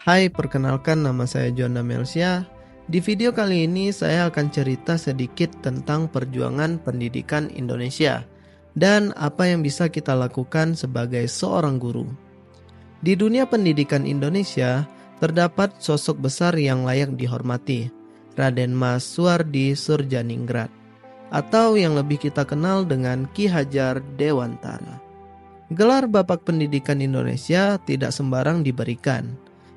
Hai, perkenalkan nama saya John Melsia. Di video kali ini saya akan cerita sedikit tentang perjuangan pendidikan Indonesia dan apa yang bisa kita lakukan sebagai seorang guru. Di dunia pendidikan Indonesia, terdapat sosok besar yang layak dihormati, Raden Mas Suardi Surjaningrat, atau yang lebih kita kenal dengan Ki Hajar Dewantara. Gelar Bapak Pendidikan Indonesia tidak sembarang diberikan.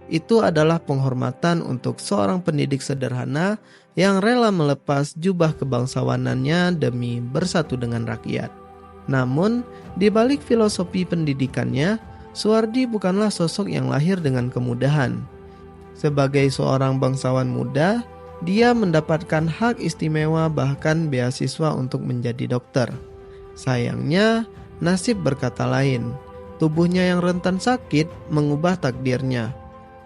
Itu adalah penghormatan untuk seorang pendidik sederhana yang rela melepas jubah kebangsawanannya demi bersatu dengan rakyat. Namun, di balik filosofi pendidikannya, Suardi bukanlah sosok yang lahir dengan kemudahan. Sebagai seorang bangsawan muda, dia mendapatkan hak istimewa bahkan beasiswa untuk menjadi dokter. Sayangnya, nasib berkata lain. Tubuhnya yang rentan sakit mengubah takdirnya.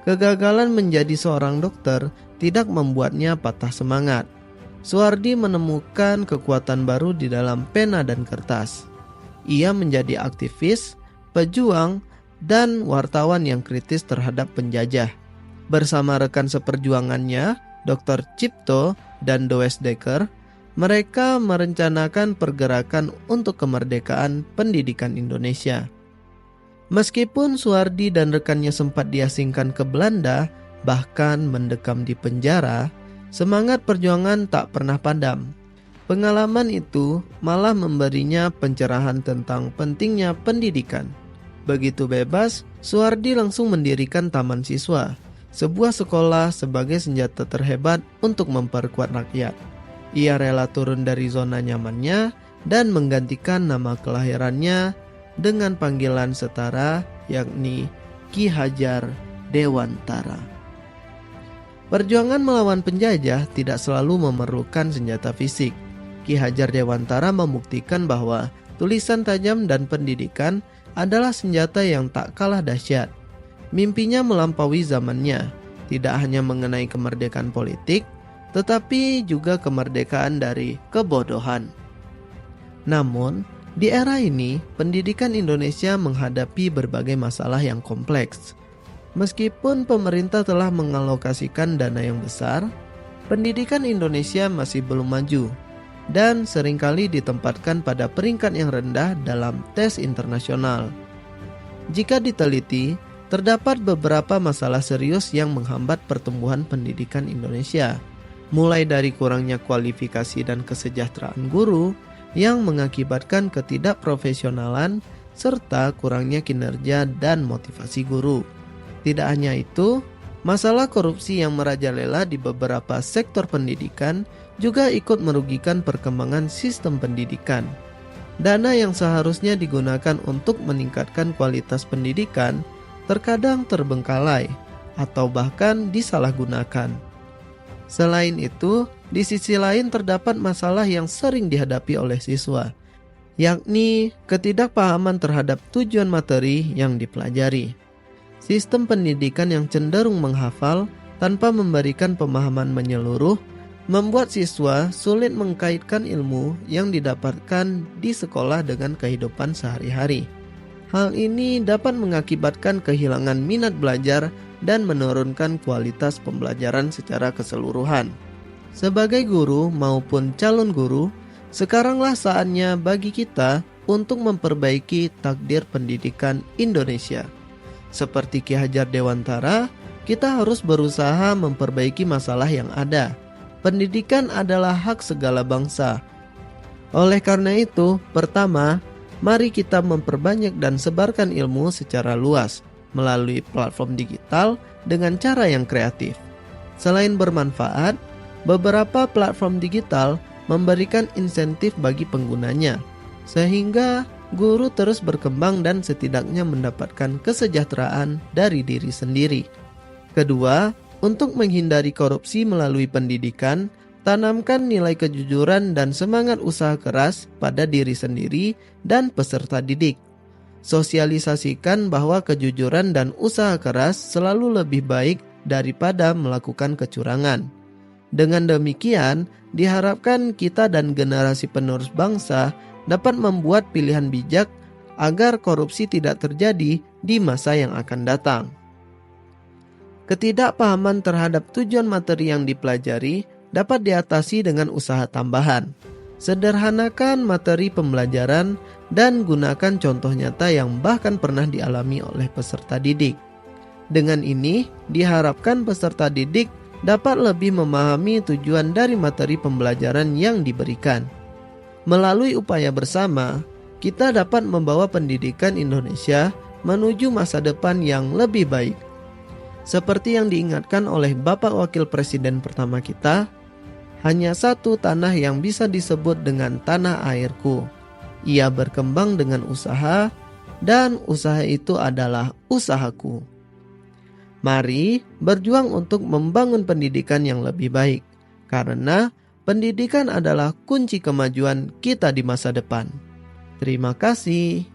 Kegagalan menjadi seorang dokter tidak membuatnya patah semangat. Suardi menemukan kekuatan baru di dalam pena dan kertas. Ia menjadi aktivis, pejuang, dan wartawan yang kritis terhadap penjajah. Bersama rekan seperjuangannya, Dr. Cipto dan Does Dekker, mereka merencanakan pergerakan untuk kemerdekaan pendidikan Indonesia. Meskipun Suardi dan rekannya sempat diasingkan ke Belanda, bahkan mendekam di penjara, semangat perjuangan tak pernah padam. Pengalaman itu malah memberinya pencerahan tentang pentingnya pendidikan. Begitu bebas, Suardi langsung mendirikan Taman Siswa, sebuah sekolah sebagai senjata terhebat untuk memperkuat rakyat. Ia rela turun dari zona nyamannya dan menggantikan nama kelahirannya dengan panggilan setara, yakni Ki Hajar Dewantara. Perjuangan melawan penjajah tidak selalu memerlukan senjata fisik. Ki Hajar Dewantara membuktikan bahwa tulisan tajam dan pendidikan adalah senjata yang tak kalah dahsyat. Mimpinya melampaui zamannya, tidak hanya mengenai kemerdekaan politik, tetapi juga kemerdekaan dari kebodohan. Namun, di era ini, pendidikan Indonesia menghadapi berbagai masalah yang kompleks. Meskipun pemerintah telah mengalokasikan dana yang besar, pendidikan Indonesia masih belum maju dan seringkali ditempatkan pada peringkat yang rendah dalam tes internasional. Jika diteliti, terdapat beberapa masalah serius yang menghambat pertumbuhan pendidikan Indonesia, mulai dari kurangnya kualifikasi dan kesejahteraan guru, yang mengakibatkan ketidakprofesionalan serta kurangnya kinerja dan motivasi guru. Tidak hanya itu, masalah korupsi yang merajalela di beberapa sektor pendidikan juga ikut merugikan perkembangan sistem pendidikan. Dana yang seharusnya digunakan untuk meningkatkan kualitas pendidikan terkadang terbengkalai atau bahkan disalahgunakan. Selain itu, di sisi lain terdapat masalah yang sering dihadapi oleh siswa, yakni ketidakpahaman terhadap tujuan materi yang dipelajari. Sistem pendidikan yang cenderung menghafal tanpa memberikan pemahaman menyeluruh membuat siswa sulit mengkaitkan ilmu yang didapatkan di sekolah dengan kehidupan sehari-hari. Hal ini dapat mengakibatkan kehilangan minat belajar dan menurunkan kualitas pembelajaran secara keseluruhan. Sebagai guru maupun calon guru, sekaranglah saatnya bagi kita untuk memperbaiki takdir pendidikan Indonesia. Seperti Ki Hajar Dewantara, kita harus berusaha memperbaiki masalah yang ada. Pendidikan adalah hak segala bangsa. Oleh karena itu, pertama, mari kita memperbanyak dan sebarkan ilmu secara luas melalui platform digital dengan cara yang kreatif. Selain bermanfaat, beberapa platform digital memberikan insentif bagi penggunanya, sehingga guru terus berkembang dan setidaknya mendapatkan kesejahteraan dari diri sendiri. Kedua, untuk menghindari korupsi melalui pendidikan, tanamkan nilai kejujuran dan semangat usaha keras pada diri sendiri dan peserta didik. Sosialisasikan bahwa kejujuran dan usaha keras selalu lebih baik daripada melakukan kecurangan. Dengan demikian, diharapkan kita dan generasi penerus bangsa dapat membuat pilihan bijak agar korupsi tidak terjadi di masa yang akan datang. Ketidakpahaman terhadap tujuan materi yang dipelajari dapat diatasi dengan usaha tambahan. Sederhanakan materi pembelajaran dan gunakan contoh nyata yang bahkan pernah dialami oleh peserta didik. Dengan ini, diharapkan peserta didik dapat lebih memahami tujuan dari materi pembelajaran yang diberikan. Melalui upaya bersama, kita dapat membawa pendidikan Indonesia menuju masa depan yang lebih baik. Seperti yang diingatkan oleh Bapak Wakil Presiden pertama kita, hanya satu tanah yang bisa disebut dengan tanah airku. Ia berkembang dengan usaha, dan usaha itu adalah usahaku. Mari berjuang untuk membangun pendidikan yang lebih baik, karena pendidikan adalah kunci kemajuan kita di masa depan. Terima kasih.